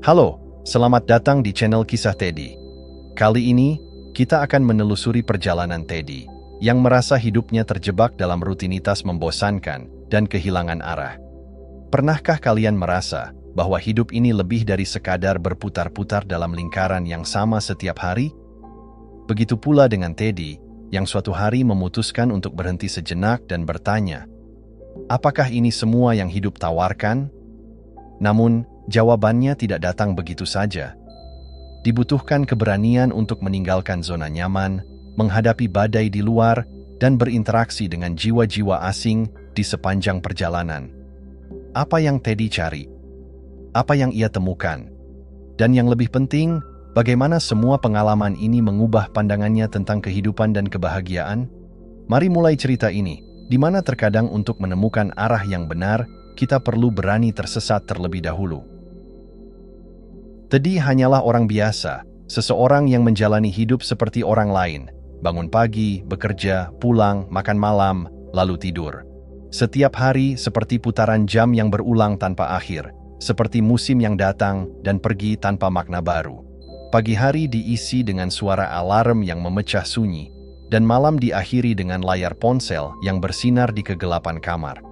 Halo, selamat datang di channel Kisah Teddy. Kali ini, kita akan menelusuri perjalanan Teddy yang merasa hidupnya terjebak dalam rutinitas membosankan dan kehilangan arah. Pernahkah kalian merasa bahwa hidup ini lebih dari sekadar berputar-putar dalam lingkaran yang sama setiap hari? Begitu pula dengan Teddy yang suatu hari memutuskan untuk berhenti sejenak dan bertanya, apakah ini semua yang hidup tawarkan? Namun, jawabannya tidak datang begitu saja. Dibutuhkan keberanian untuk meninggalkan zona nyaman, menghadapi badai di luar, dan berinteraksi dengan jiwa-jiwa asing di sepanjang perjalanan. Apa yang Teddy cari? Apa yang ia temukan? Dan yang lebih penting, bagaimana semua pengalaman ini mengubah pandangannya tentang kehidupan dan kebahagiaan? Mari mulai cerita ini, di mana terkadang untuk menemukan arah yang benar, kita perlu berani tersesat terlebih dahulu. Teddy hanyalah orang biasa, seseorang yang menjalani hidup seperti orang lain. Bangun pagi, bekerja, pulang, makan malam, lalu tidur. Setiap hari seperti putaran jam yang berulang tanpa akhir, seperti musim yang datang dan pergi tanpa makna baru. Pagi hari diisi dengan suara alarm yang memecah sunyi, dan malam diakhiri dengan layar ponsel yang bersinar di kegelapan kamar.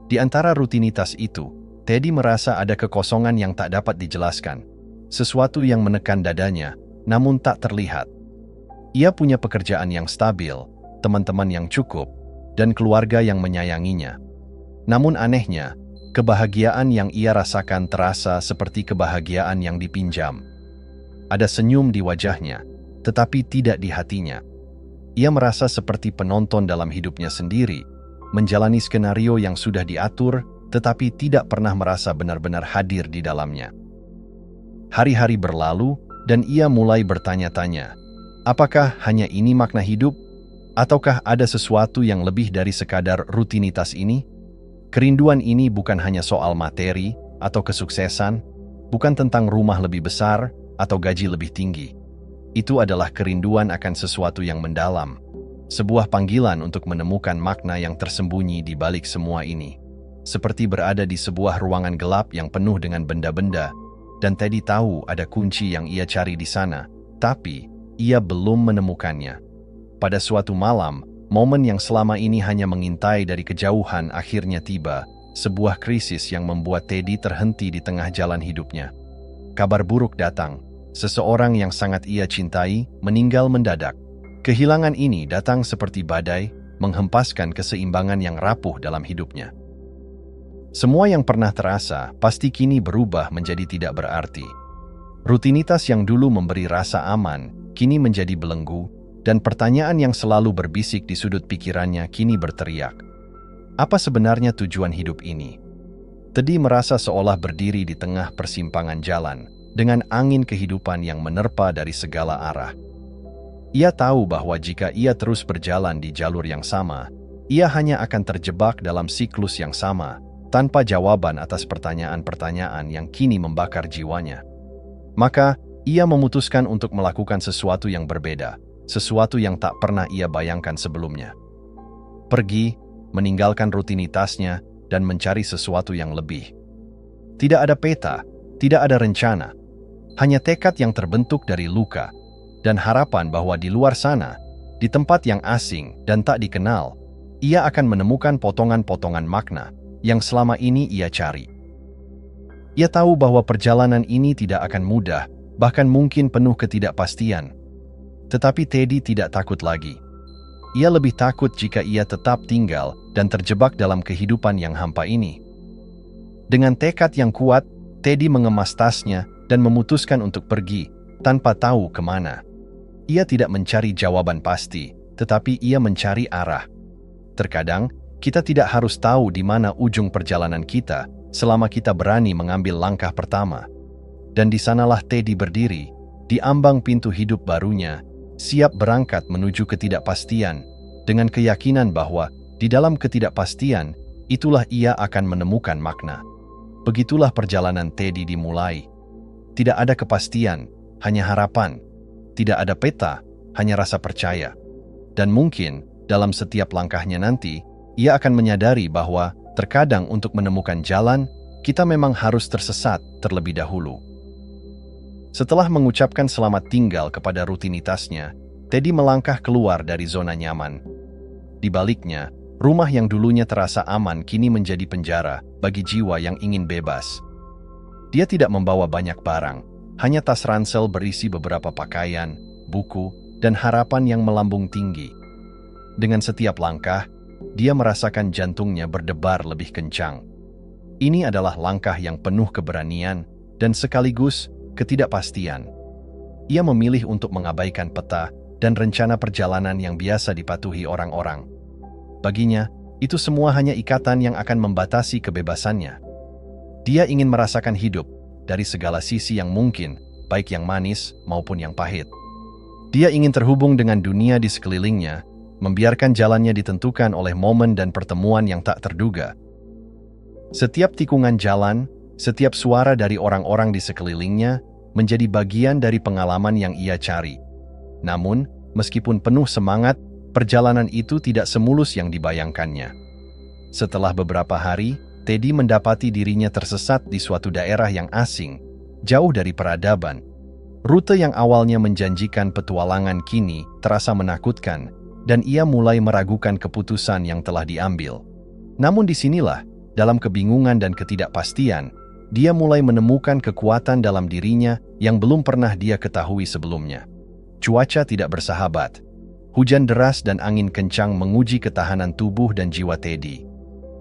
Di antara rutinitas itu, Teddy merasa ada kekosongan yang tak dapat dijelaskan. Sesuatu yang menekan dadanya, namun tak terlihat. Ia punya pekerjaan yang stabil, teman-teman yang cukup, dan keluarga yang menyayanginya. Namun anehnya, kebahagiaan yang ia rasakan terasa seperti kebahagiaan yang dipinjam. Ada senyum di wajahnya, tetapi tidak di hatinya. Ia merasa seperti penonton dalam hidupnya sendiri, menjalani skenario yang sudah diatur, tetapi tidak pernah merasa benar-benar hadir di dalamnya. Hari-hari berlalu, dan ia mulai bertanya-tanya, apakah hanya ini makna hidup? Ataukah ada sesuatu yang lebih dari sekadar rutinitas ini? Kerinduan ini bukan hanya soal materi atau kesuksesan, bukan tentang rumah lebih besar atau gaji lebih tinggi. Itu adalah kerinduan akan sesuatu yang mendalam, sebuah panggilan untuk menemukan makna yang tersembunyi di balik semua ini. Seperti berada di sebuah ruangan gelap yang penuh dengan benda-benda, dan Teddy tahu ada kunci yang ia cari di sana, tapi ia belum menemukannya. Pada suatu malam, momen yang selama ini hanya mengintai dari kejauhan akhirnya tiba, sebuah krisis yang membuat Teddy terhenti di tengah jalan hidupnya. Kabar buruk datang, seseorang yang sangat ia cintai meninggal mendadak. Kehilangan ini datang seperti badai, menghempaskan keseimbangan yang rapuh dalam hidupnya. Semua yang pernah terasa pasti kini berubah menjadi tidak berarti. Rutinitas yang dulu memberi rasa aman, kini menjadi belenggu, dan pertanyaan yang selalu berbisik di sudut pikirannya kini berteriak. Apa sebenarnya tujuan hidup ini? Teddy merasa seolah berdiri di tengah persimpangan jalan, dengan angin kehidupan yang menerpa dari segala arah. Ia tahu bahwa jika ia terus berjalan di jalur yang sama, ia hanya akan terjebak dalam siklus yang sama, tanpa jawaban atas pertanyaan-pertanyaan yang kini membakar jiwanya. Maka, ia memutuskan untuk melakukan sesuatu yang berbeda, sesuatu yang tak pernah ia bayangkan sebelumnya. Pergi, meninggalkan rutinitasnya, dan mencari sesuatu yang lebih. Tidak ada peta, tidak ada rencana, hanya tekad yang terbentuk dari luka, dan harapan bahwa di luar sana, di tempat yang asing dan tak dikenal, ia akan menemukan potongan-potongan makna yang selama ini ia cari. Ia tahu bahwa perjalanan ini tidak akan mudah, bahkan mungkin penuh ketidakpastian. Tetapi Teddy tidak takut lagi. Ia lebih takut jika ia tetap tinggal dan terjebak dalam kehidupan yang hampa ini. Dengan tekad yang kuat, Teddy mengemas tasnya dan memutuskan untuk pergi, tanpa tahu kemana. Ia tidak mencari jawaban pasti, tetapi ia mencari arah. Terkadang, kita tidak harus tahu di mana ujung perjalanan kita, selama kita berani mengambil langkah pertama. Dan di sanalah Teddy berdiri, di ambang pintu hidup barunya, siap berangkat menuju ketidakpastian, dengan keyakinan bahwa di dalam ketidakpastian, itulah ia akan menemukan makna. Begitulah perjalanan Teddy dimulai. Tidak ada kepastian, hanya harapan. Tidak ada peta, hanya rasa percaya. Dan mungkin, dalam setiap langkahnya nanti, ia akan menyadari bahwa terkadang untuk menemukan jalan, kita memang harus tersesat terlebih dahulu. Setelah mengucapkan selamat tinggal kepada rutinitasnya, Teddy melangkah keluar dari zona nyaman. Di baliknya, rumah yang dulunya terasa aman kini menjadi penjara bagi jiwa yang ingin bebas. Dia tidak membawa banyak barang, hanya tas ransel berisi beberapa pakaian, buku, dan harapan yang melambung tinggi. Dengan setiap langkah, dia merasakan jantungnya berdebar lebih kencang. Ini adalah langkah yang penuh keberanian dan sekaligus ketidakpastian. Ia memilih untuk mengabaikan peta dan rencana perjalanan yang biasa dipatuhi orang-orang. Baginya, itu semua hanya ikatan yang akan membatasi kebebasannya. Dia ingin merasakan hidup dari segala sisi yang mungkin, baik yang manis maupun yang pahit. Dia ingin terhubung dengan dunia di sekelilingnya, membiarkan jalannya ditentukan oleh momen dan pertemuan yang tak terduga. Setiap tikungan jalan, setiap suara dari orang-orang di sekelilingnya menjadi bagian dari pengalaman yang ia cari. Namun, meskipun penuh semangat, perjalanan itu tidak semulus yang dibayangkannya. Setelah beberapa hari, Teddy mendapati dirinya tersesat di suatu daerah yang asing, jauh dari peradaban. Rute yang awalnya menjanjikan petualangan kini terasa menakutkan, dan ia mulai meragukan keputusan yang telah diambil. Namun disinilah, dalam kebingungan dan ketidakpastian, dia mulai menemukan kekuatan dalam dirinya yang belum pernah dia ketahui sebelumnya. Cuaca tidak bersahabat. Hujan deras dan angin kencang menguji ketahanan tubuh dan jiwa Teddy.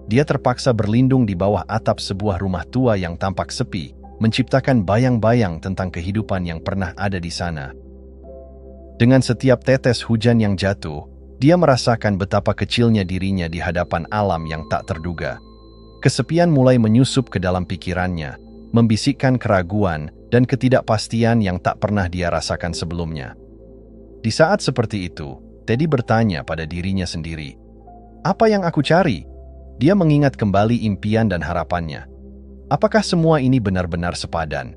Dia terpaksa berlindung di bawah atap sebuah rumah tua yang tampak sepi, menciptakan bayang-bayang tentang kehidupan yang pernah ada di sana. Dengan setiap tetes hujan yang jatuh, dia merasakan betapa kecilnya dirinya di hadapan alam yang tak terduga. Kesepian mulai menyusup ke dalam pikirannya, membisikkan keraguan dan ketidakpastian yang tak pernah dia rasakan sebelumnya. Di saat seperti itu, Teddy bertanya pada dirinya sendiri, "Apa yang aku cari?" Dia mengingat kembali impian dan harapannya. Apakah semua ini benar-benar sepadan?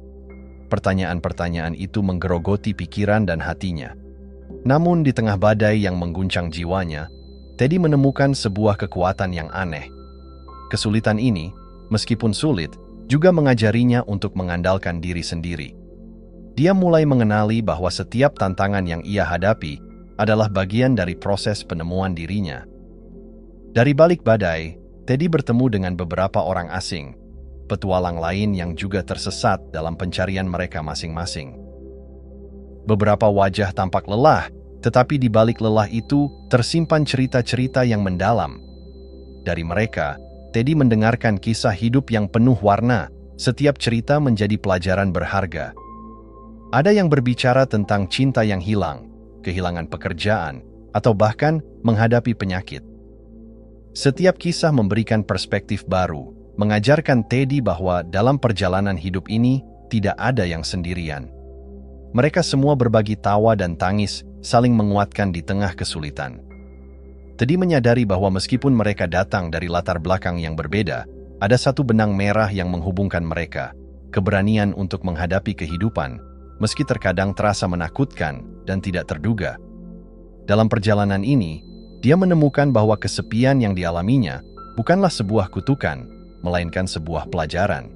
Pertanyaan-pertanyaan itu menggerogoti pikiran dan hatinya. Namun di tengah badai yang mengguncang jiwanya, Teddy menemukan sebuah kekuatan yang aneh. Kesulitan ini, meskipun sulit, juga mengajarinya untuk mengandalkan diri sendiri. Dia mulai mengenali bahwa setiap tantangan yang ia hadapi adalah bagian dari proses penemuan dirinya. Dari balik badai, Teddy bertemu dengan beberapa orang asing, petualang lain yang juga tersesat dalam pencarian mereka masing-masing. Beberapa wajah tampak lelah, tetapi di balik lelah itu tersimpan cerita-cerita yang mendalam. Dari mereka, Teddy mendengarkan kisah hidup yang penuh warna. Setiap cerita menjadi pelajaran berharga. Ada yang berbicara tentang cinta yang hilang, kehilangan pekerjaan, atau bahkan menghadapi penyakit. Setiap kisah memberikan perspektif baru, mengajarkan Teddy bahwa dalam perjalanan hidup ini tidak ada yang sendirian. Mereka semua berbagi tawa dan tangis, saling menguatkan di tengah kesulitan. Teddy menyadari bahwa meskipun mereka datang dari latar belakang yang berbeda, ada satu benang merah yang menghubungkan mereka, keberanian untuk menghadapi kehidupan, meski terkadang terasa menakutkan dan tidak terduga. Dalam perjalanan ini, dia menemukan bahwa kesepian yang dialaminya bukanlah sebuah kutukan, melainkan sebuah pelajaran.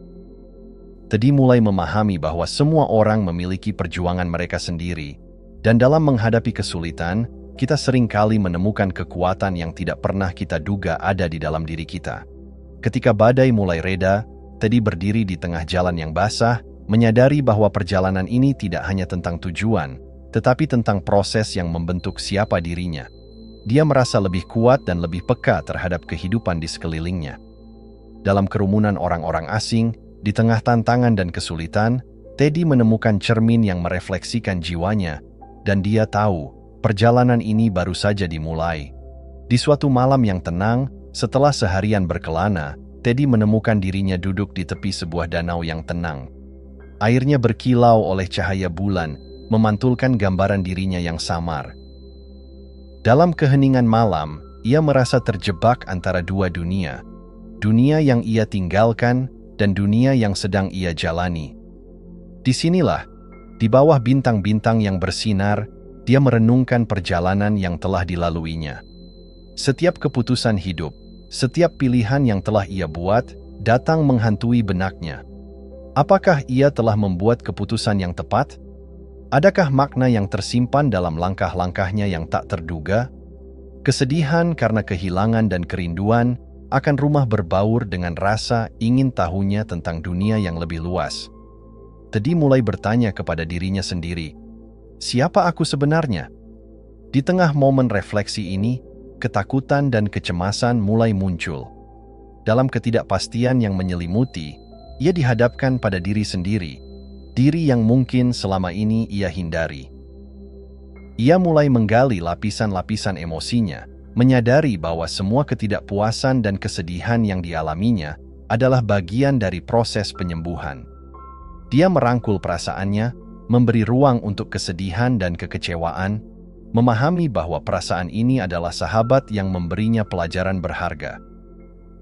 Teddy mulai memahami bahwa semua orang memiliki perjuangan mereka sendiri, dan dalam menghadapi kesulitan, kita seringkali menemukan kekuatan yang tidak pernah kita duga ada di dalam diri kita. Ketika badai mulai reda, Teddy berdiri di tengah jalan yang basah, menyadari bahwa perjalanan ini tidak hanya tentang tujuan, tetapi tentang proses yang membentuk siapa dirinya. Dia merasa lebih kuat dan lebih peka terhadap kehidupan di sekelilingnya. Dalam kerumunan orang-orang asing, di tengah tantangan dan kesulitan, Teddy menemukan cermin yang merefleksikan jiwanya, dan dia tahu perjalanan ini baru saja dimulai. Di suatu malam yang tenang, setelah seharian berkelana, Teddy menemukan dirinya duduk di tepi sebuah danau yang tenang. Airnya berkilau oleh cahaya bulan, memantulkan gambaran dirinya yang samar. Dalam keheningan malam, ia merasa terjebak antara dua dunia. Dunia yang ia tinggalkan dan dunia yang sedang ia jalani. Disinilah, di bawah bintang-bintang yang bersinar, dia merenungkan perjalanan yang telah dilaluinya. Setiap keputusan hidup, setiap pilihan yang telah ia buat, datang menghantui benaknya. Apakah ia telah membuat keputusan yang tepat? Adakah makna yang tersimpan dalam langkah-langkahnya yang tak terduga? Kesedihan karena kehilangan dan kerinduan akan rumah berbaur dengan rasa ingin tahunya tentang dunia yang lebih luas. Teddy mulai bertanya kepada dirinya sendiri, siapa aku sebenarnya? Di tengah momen refleksi ini, ketakutan dan kecemasan mulai muncul. Dalam ketidakpastian yang menyelimuti, ia dihadapkan pada diri sendiri, diri yang mungkin selama ini ia hindari. Ia mulai menggali lapisan-lapisan emosinya, menyadari bahwa semua ketidakpuasan dan kesedihan yang dialaminya adalah bagian dari proses penyembuhan. Dia merangkul perasaannya, memberi ruang untuk kesedihan dan kekecewaan, memahami bahwa perasaan ini adalah sahabat yang memberinya pelajaran berharga.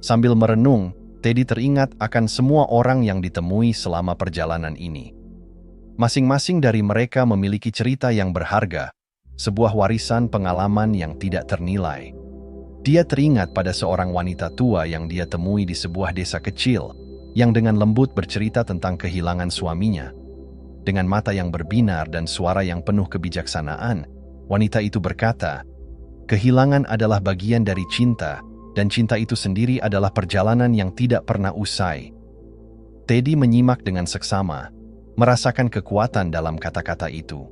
Sambil merenung, Teddy teringat akan semua orang yang ditemui selama perjalanan ini. Masing-masing dari mereka memiliki cerita yang berharga, sebuah warisan pengalaman yang tidak ternilai. Dia teringat pada seorang wanita tua yang dia temui di sebuah desa kecil, yang dengan lembut bercerita tentang kehilangan suaminya. Dengan mata yang berbinar dan suara yang penuh kebijaksanaan, wanita itu berkata, "Kehilangan adalah bagian dari cinta, dan cinta itu sendiri adalah perjalanan yang tidak pernah usai." Teddy menyimak dengan seksama, merasakan kekuatan dalam kata-kata itu.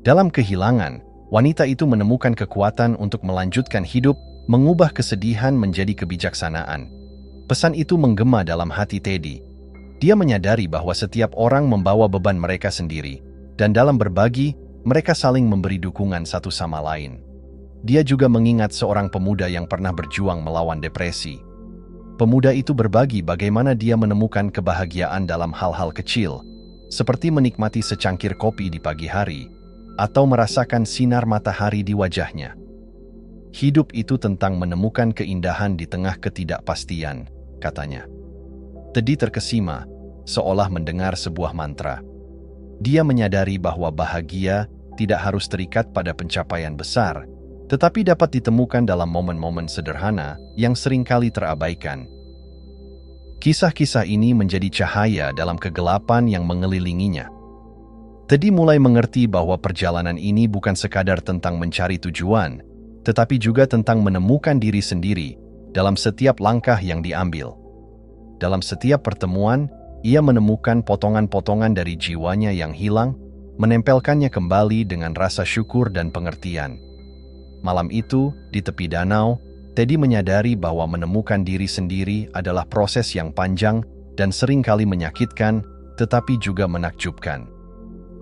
Dalam kehilangan, wanita itu menemukan kekuatan untuk melanjutkan hidup, mengubah kesedihan menjadi kebijaksanaan. Pesan itu menggema dalam hati Teddy. Dia menyadari bahwa setiap orang membawa beban mereka sendiri, dan dalam berbagi, mereka saling memberi dukungan satu sama lain. Dia juga mengingat seorang pemuda yang pernah berjuang melawan depresi. Pemuda itu berbagi bagaimana dia menemukan kebahagiaan dalam hal-hal kecil, seperti menikmati secangkir kopi di pagi hari, atau merasakan sinar matahari di wajahnya. Hidup itu tentang menemukan keindahan di tengah ketidakpastian, katanya. Teddy terkesima, seolah mendengar sebuah mantra. Dia menyadari bahwa bahagia tidak harus terikat pada pencapaian besar, tetapi dapat ditemukan dalam momen-momen sederhana yang seringkali terabaikan. Kisah-kisah ini menjadi cahaya dalam kegelapan yang mengelilinginya. Teddy mulai mengerti bahwa perjalanan ini bukan sekadar tentang mencari tujuan, tetapi juga tentang menemukan diri sendiri dalam setiap langkah yang diambil. Dalam setiap pertemuan, ia menemukan potongan-potongan dari jiwanya yang hilang, menempelkannya kembali dengan rasa syukur dan pengertian. Malam itu, di tepi danau, Teddy menyadari bahwa menemukan diri sendiri adalah proses yang panjang dan seringkali menyakitkan, tetapi juga menakjubkan.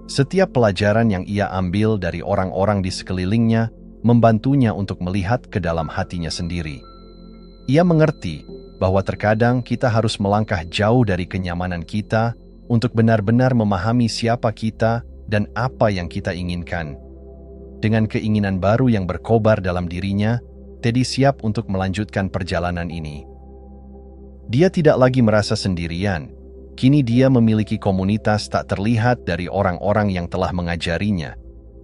Setiap pelajaran yang ia ambil dari orang-orang di sekelilingnya membantunya untuk melihat ke dalam hatinya sendiri. Ia mengerti bahwa terkadang kita harus melangkah jauh dari kenyamanan kita untuk benar-benar memahami siapa kita dan apa yang kita inginkan. Dengan keinginan baru yang berkobar dalam dirinya, Teddy siap untuk melanjutkan perjalanan ini. Dia tidak lagi merasa sendirian. Kini dia memiliki komunitas tak terlihat dari orang-orang yang telah mengajarinya,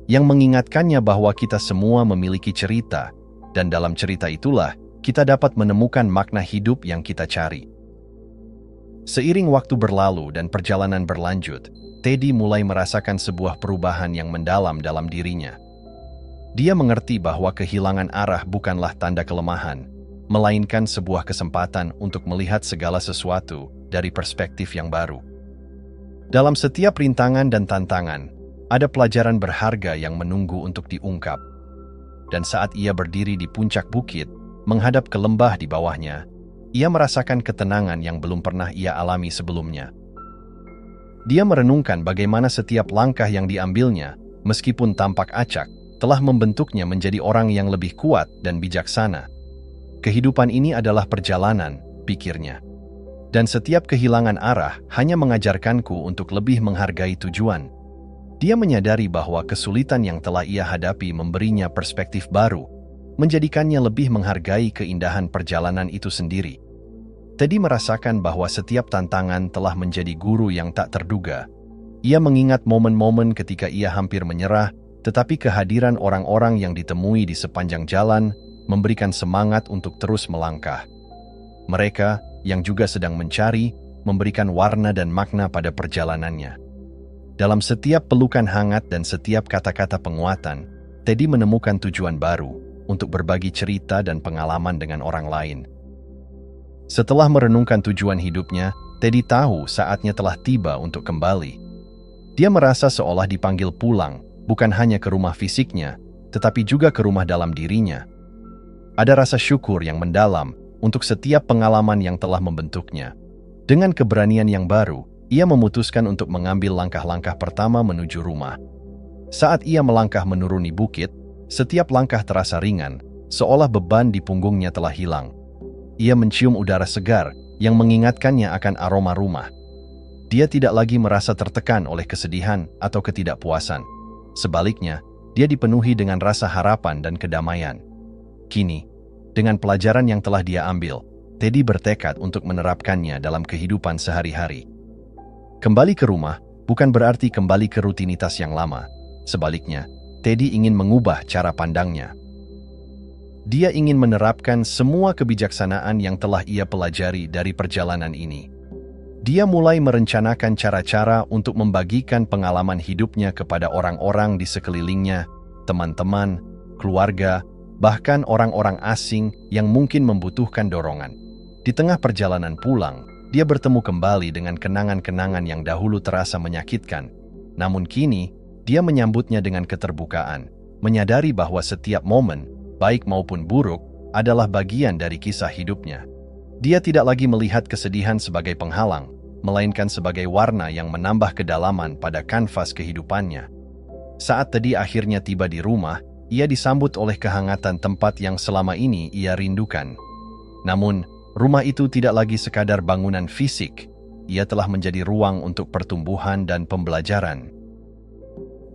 yang mengingatkannya bahwa kita semua memiliki cerita, dan dalam cerita itulah kita dapat menemukan makna hidup yang kita cari. Seiring waktu berlalu dan perjalanan berlanjut, Teddy mulai merasakan sebuah perubahan yang mendalam dalam dirinya. Dia mengerti bahwa kehilangan arah bukanlah tanda kelemahan, melainkan sebuah kesempatan untuk melihat segala sesuatu dari perspektif yang baru. Dalam setiap rintangan dan tantangan, ada pelajaran berharga yang menunggu untuk diungkap. Dan saat ia berdiri di puncak bukit, menghadap ke lembah di bawahnya, ia merasakan ketenangan yang belum pernah ia alami sebelumnya. Dia merenungkan bagaimana setiap langkah yang diambilnya, meskipun tampak acak, telah membentuknya menjadi orang yang lebih kuat dan bijaksana. Kehidupan ini adalah perjalanan, pikirnya. Dan setiap kehilangan arah hanya mengajarkanku untuk lebih menghargai tujuan. Dia menyadari bahwa kesulitan yang telah ia hadapi memberinya perspektif baru, menjadikannya lebih menghargai keindahan perjalanan itu sendiri. Teddy merasakan bahwa setiap tantangan telah menjadi guru yang tak terduga. Ia mengingat momen-momen ketika ia hampir menyerah, tetapi kehadiran orang-orang yang ditemui di sepanjang jalan memberikan semangat untuk terus melangkah. Mereka yang juga sedang mencari, memberikan warna dan makna pada perjalanannya. Dalam setiap pelukan hangat dan setiap kata-kata penguatan, Teddy menemukan tujuan baru untuk berbagi cerita dan pengalaman dengan orang lain. Setelah merenungkan tujuan hidupnya, Teddy tahu saatnya telah tiba untuk kembali. Dia merasa seolah dipanggil pulang, bukan hanya ke rumah fisiknya, tetapi juga ke rumah dalam dirinya. Ada rasa syukur yang mendalam untuk setiap pengalaman yang telah membentuknya. Dengan keberanian yang baru, ia memutuskan untuk mengambil langkah-langkah pertama menuju rumah. Saat ia melangkah menuruni bukit, setiap langkah terasa ringan, seolah beban di punggungnya telah hilang. Ia mencium udara segar yang mengingatkannya akan aroma rumah. Dia tidak lagi merasa tertekan oleh kesedihan atau ketidakpuasan. Sebaliknya, dia dipenuhi dengan rasa harapan dan kedamaian. Kini, dengan pelajaran yang telah dia ambil, Teddy bertekad untuk menerapkannya dalam kehidupan sehari-hari. Kembali ke rumah bukan berarti kembali ke rutinitas yang lama. Sebaliknya, Teddy ingin mengubah cara pandangnya. Dia ingin menerapkan semua kebijaksanaan yang telah ia pelajari dari perjalanan ini. Dia mulai merencanakan cara-cara untuk membagikan pengalaman hidupnya kepada orang-orang di sekelilingnya, teman-teman, keluarga, bahkan orang-orang asing yang mungkin membutuhkan dorongan. Di tengah perjalanan pulang, dia bertemu kembali dengan kenangan-kenangan yang dahulu terasa menyakitkan. Namun kini, dia menyambutnya dengan keterbukaan, menyadari bahwa setiap momen, baik maupun buruk, adalah bagian dari kisah hidupnya. Dia tidak lagi melihat kesedihan sebagai penghalang, melainkan sebagai warna yang menambah kedalaman pada kanvas kehidupannya. Saat Teddy akhirnya tiba di rumah, ia disambut oleh kehangatan tempat yang selama ini ia rindukan. Namun, rumah itu tidak lagi sekadar bangunan fisik, ia telah menjadi ruang untuk pertumbuhan dan pembelajaran.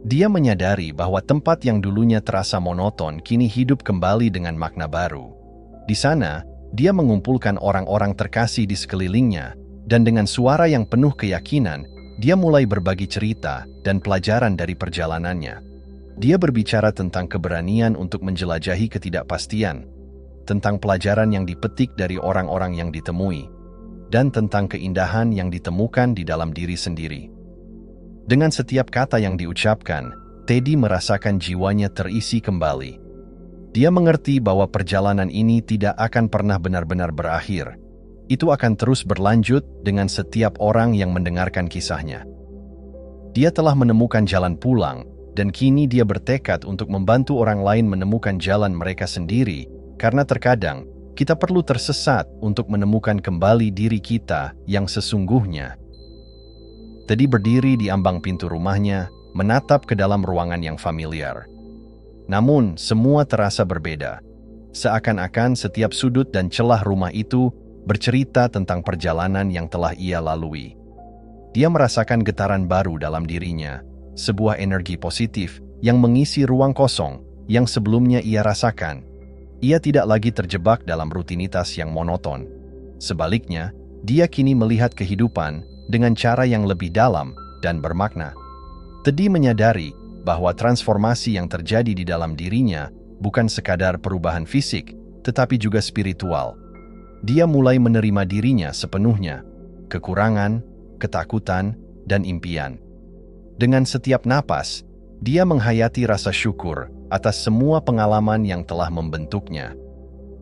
Dia menyadari bahwa tempat yang dulunya terasa monoton kini hidup kembali dengan makna baru. Di sana, dia mengumpulkan orang-orang terkasih di sekelilingnya, dan dengan suara yang penuh keyakinan, dia mulai berbagi cerita dan pelajaran dari perjalanannya. Dia berbicara tentang keberanian untuk menjelajahi ketidakpastian, tentang pelajaran yang dipetik dari orang-orang yang ditemui, dan tentang keindahan yang ditemukan di dalam diri sendiri. Dengan setiap kata yang diucapkan, Teddy merasakan jiwanya terisi kembali. Dia mengerti bahwa perjalanan ini tidak akan pernah benar-benar berakhir. Itu akan terus berlanjut dengan setiap orang yang mendengarkan kisahnya. Dia telah menemukan jalan pulang, dan kini dia bertekad untuk membantu orang lain menemukan jalan mereka sendiri. Karena terkadang, kita perlu tersesat untuk menemukan kembali diri kita yang sesungguhnya. Teddy berdiri di ambang pintu rumahnya, menatap ke dalam ruangan yang familiar. Namun, semua terasa berbeda. Seakan-akan setiap sudut dan celah rumah itu bercerita tentang perjalanan yang telah ia lalui. Dia merasakan getaran baru dalam dirinya, sebuah energi positif yang mengisi ruang kosong yang sebelumnya ia rasakan. Ia tidak lagi terjebak dalam rutinitas yang monoton. Sebaliknya, dia kini melihat kehidupan dengan cara yang lebih dalam dan bermakna. Teddy menyadari bahwa transformasi yang terjadi di dalam dirinya bukan sekadar perubahan fisik, tetapi juga spiritual. Dia mulai menerima dirinya sepenuhnya, kekurangan, ketakutan, dan impian. Dengan setiap napas, dia menghayati rasa syukur atas semua pengalaman yang telah membentuknya.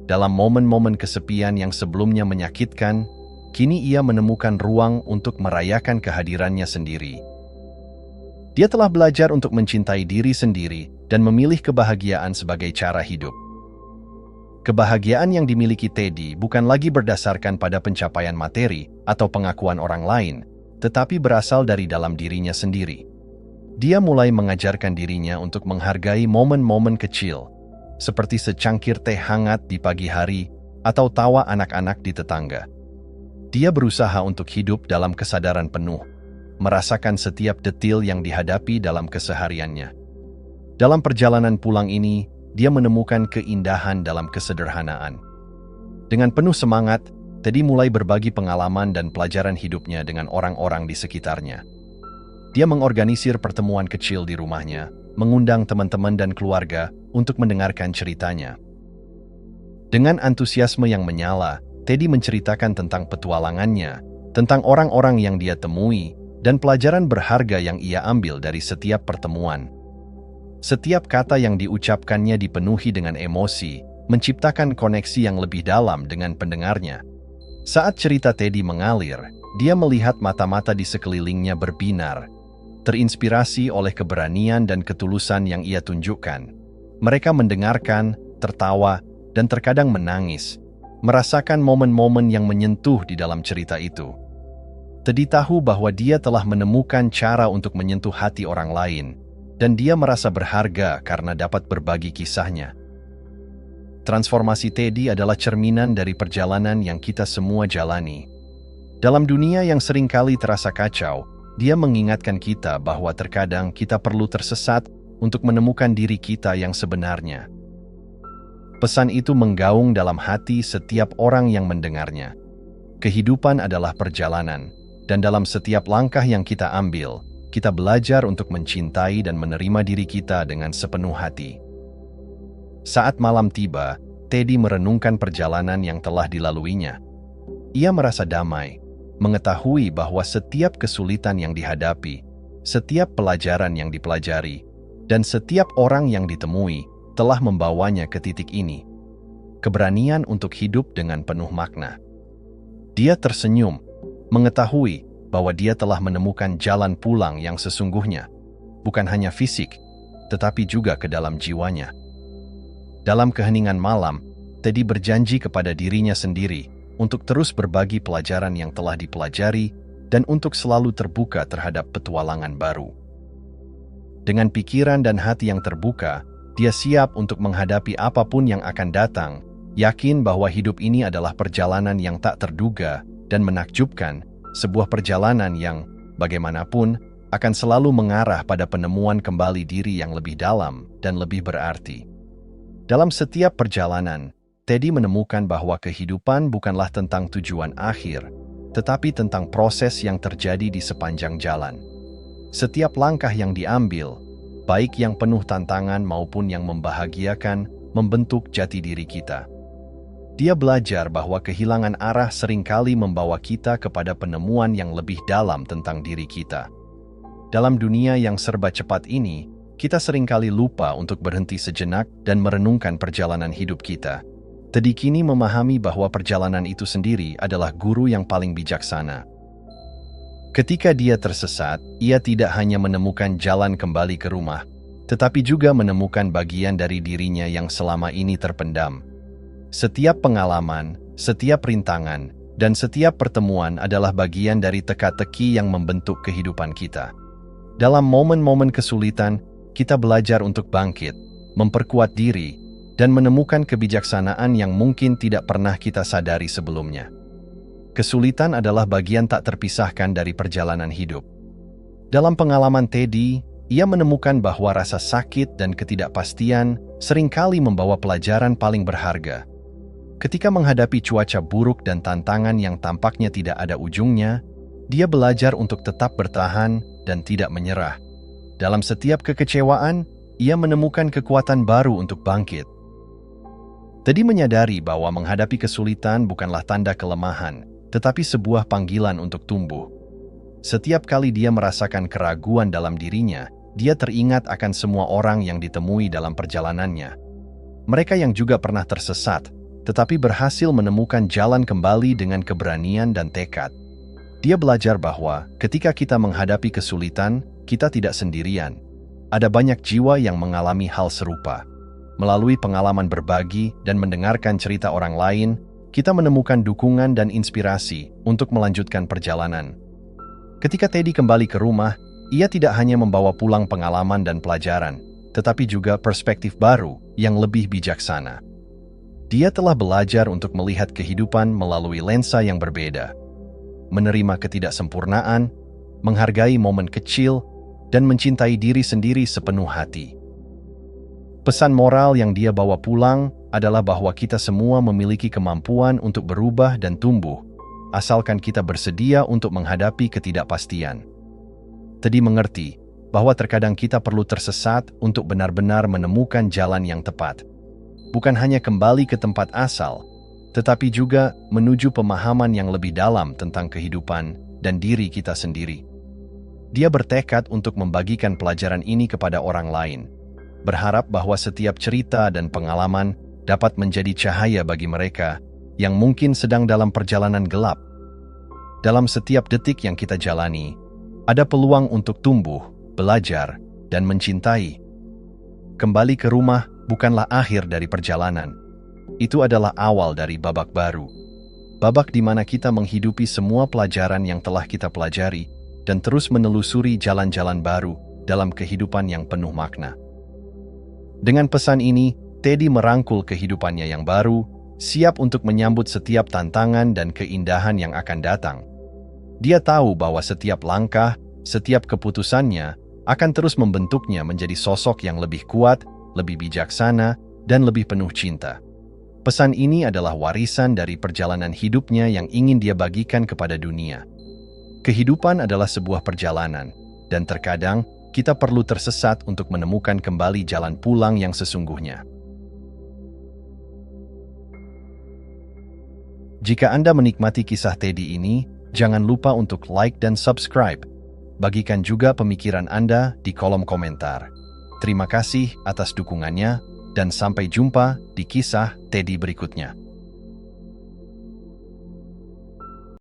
Dalam momen-momen kesepian yang sebelumnya menyakitkan, kini ia menemukan ruang untuk merayakan kehadirannya sendiri. Dia telah belajar untuk mencintai diri sendiri dan memilih kebahagiaan sebagai cara hidup. Kebahagiaan yang dimiliki Teddy bukan lagi berdasarkan pada pencapaian materi atau pengakuan orang lain, tetapi berasal dari dalam dirinya sendiri. Dia mulai mengajarkan dirinya untuk menghargai momen-momen kecil, seperti secangkir teh hangat di pagi hari atau tawa anak-anak di tetangga. Dia berusaha untuk hidup dalam kesadaran penuh, merasakan setiap detil yang dihadapi dalam kesehariannya. Dalam perjalanan pulang ini, dia menemukan keindahan dalam kesederhanaan. Dengan penuh semangat, Teddy mulai berbagi pengalaman dan pelajaran hidupnya dengan orang-orang di sekitarnya. Dia mengorganisir pertemuan kecil di rumahnya, mengundang teman-teman dan keluarga untuk mendengarkan ceritanya. Dengan antusiasme yang menyala, Teddy menceritakan tentang petualangannya, tentang orang-orang yang dia temui, dan pelajaran berharga yang ia ambil dari setiap pertemuan. Setiap kata yang diucapkannya dipenuhi dengan emosi, menciptakan koneksi yang lebih dalam dengan pendengarnya. Saat cerita Teddy mengalir, dia melihat mata-mata di sekelilingnya berbinar, terinspirasi oleh keberanian dan ketulusan yang ia tunjukkan. Mereka mendengarkan, tertawa, dan terkadang menangis, merasakan momen-momen yang menyentuh di dalam cerita itu. Teddy tahu bahwa dia telah menemukan cara untuk menyentuh hati orang lain, dan dia merasa berharga karena dapat berbagi kisahnya. Transformasi Teddy adalah cerminan dari perjalanan yang kita semua jalani. Dalam dunia yang seringkali terasa kacau, dia mengingatkan kita bahwa terkadang kita perlu tersesat untuk menemukan diri kita yang sebenarnya. Pesan itu menggaung dalam hati setiap orang yang mendengarnya. Kehidupan adalah perjalanan, dan dalam setiap langkah yang kita ambil, kita belajar untuk mencintai dan menerima diri kita dengan sepenuh hati. Saat malam tiba, Teddy merenungkan perjalanan yang telah dilaluinya. Ia merasa damai, mengetahui bahwa setiap kesulitan yang dihadapi, setiap pelajaran yang dipelajari, dan setiap orang yang ditemui telah membawanya ke titik ini. Keberanian untuk hidup dengan penuh makna. Dia tersenyum, mengetahui bahwa dia telah menemukan jalan pulang yang sesungguhnya, bukan hanya fisik, tetapi juga ke dalam jiwanya. Dalam keheningan malam, Teddy berjanji kepada dirinya sendiri untuk terus berbagi pelajaran yang telah dipelajari dan untuk selalu terbuka terhadap petualangan baru. Dengan pikiran dan hati yang terbuka, dia siap untuk menghadapi apapun yang akan datang, yakin bahwa hidup ini adalah perjalanan yang tak terduga dan menakjubkan, sebuah perjalanan yang, bagaimanapun, akan selalu mengarah pada penemuan kembali diri yang lebih dalam dan lebih berarti. Dalam setiap perjalanan, Teddy menemukan bahwa kehidupan bukanlah tentang tujuan akhir, tetapi tentang proses yang terjadi di sepanjang jalan. Setiap langkah yang diambil, baik yang penuh tantangan maupun yang membahagiakan, membentuk jati diri kita. Dia belajar bahwa kehilangan arah seringkali membawa kita kepada penemuan yang lebih dalam tentang diri kita. Dalam dunia yang serba cepat ini, kita seringkali lupa untuk berhenti sejenak dan merenungkan perjalanan hidup kita. Teddy kini memahami bahwa perjalanan itu sendiri adalah guru yang paling bijaksana. Ketika dia tersesat, ia tidak hanya menemukan jalan kembali ke rumah, tetapi juga menemukan bagian dari dirinya yang selama ini terpendam. Setiap pengalaman, setiap rintangan, dan setiap pertemuan adalah bagian dari teka-teki yang membentuk kehidupan kita. Dalam momen-momen kesulitan, kita belajar untuk bangkit, memperkuat diri, dan menemukan kebijaksanaan yang mungkin tidak pernah kita sadari sebelumnya. Kesulitan adalah bagian tak terpisahkan dari perjalanan hidup. Dalam pengalaman Teddy, ia menemukan bahwa rasa sakit dan ketidakpastian seringkali membawa pelajaran paling berharga. Ketika menghadapi cuaca buruk dan tantangan yang tampaknya tidak ada ujungnya, dia belajar untuk tetap bertahan dan tidak menyerah. Dalam setiap kekecewaan, ia menemukan kekuatan baru untuk bangkit. Teddy menyadari bahwa menghadapi kesulitan bukanlah tanda kelemahan, tetapi sebuah panggilan untuk tumbuh. Setiap kali dia merasakan keraguan dalam dirinya, dia teringat akan semua orang yang ditemui dalam perjalanannya. Mereka yang juga pernah tersesat, tetapi berhasil menemukan jalan kembali dengan keberanian dan tekad. Dia belajar bahwa ketika kita menghadapi kesulitan, kita tidak sendirian. Ada banyak jiwa yang mengalami hal serupa. Melalui pengalaman berbagi dan mendengarkan cerita orang lain, kita menemukan dukungan dan inspirasi untuk melanjutkan perjalanan. Ketika Teddy kembali ke rumah, ia tidak hanya membawa pulang pengalaman dan pelajaran, tetapi juga perspektif baru yang lebih bijaksana. Dia telah belajar untuk melihat kehidupan melalui lensa yang berbeda, menerima ketidaksempurnaan, menghargai momen kecil, dan mencintai diri sendiri sepenuh hati. Pesan moral yang dia bawa pulang adalah bahwa kita semua memiliki kemampuan untuk berubah dan tumbuh, asalkan kita bersedia untuk menghadapi ketidakpastian. Teddy mengerti bahwa terkadang kita perlu tersesat untuk benar-benar menemukan jalan yang tepat. Bukan hanya kembali ke tempat asal, tetapi juga menuju pemahaman yang lebih dalam tentang kehidupan dan diri kita sendiri. Dia bertekad untuk membagikan pelajaran ini kepada orang lain, berharap bahwa setiap cerita dan pengalaman dapat menjadi cahaya bagi mereka yang mungkin sedang dalam perjalanan gelap. Dalam setiap detik yang kita jalani, ada peluang untuk tumbuh, belajar, dan mencintai. Kembali ke rumah bukanlah akhir dari perjalanan. Itu adalah awal dari babak baru. Babak di mana kita menghidupi semua pelajaran yang telah kita pelajari dan terus menelusuri jalan-jalan baru dalam kehidupan yang penuh makna. Dengan pesan ini, Teddy merangkul kehidupannya yang baru, siap untuk menyambut setiap tantangan dan keindahan yang akan datang. Dia tahu bahwa setiap langkah, setiap keputusannya akan terus membentuknya menjadi sosok yang lebih kuat, lebih bijaksana, dan lebih penuh cinta. Pesan ini adalah warisan dari perjalanan hidupnya yang ingin dia bagikan kepada dunia. Kehidupan adalah sebuah perjalanan, dan terkadang kita perlu tersesat untuk menemukan kembali jalan pulang yang sesungguhnya. Jika Anda menikmati kisah Teddy ini, jangan lupa untuk like dan subscribe. Bagikan juga pemikiran Anda di kolom komentar. Terima kasih atas dukungannya, dan sampai jumpa di kisah Teddy berikutnya.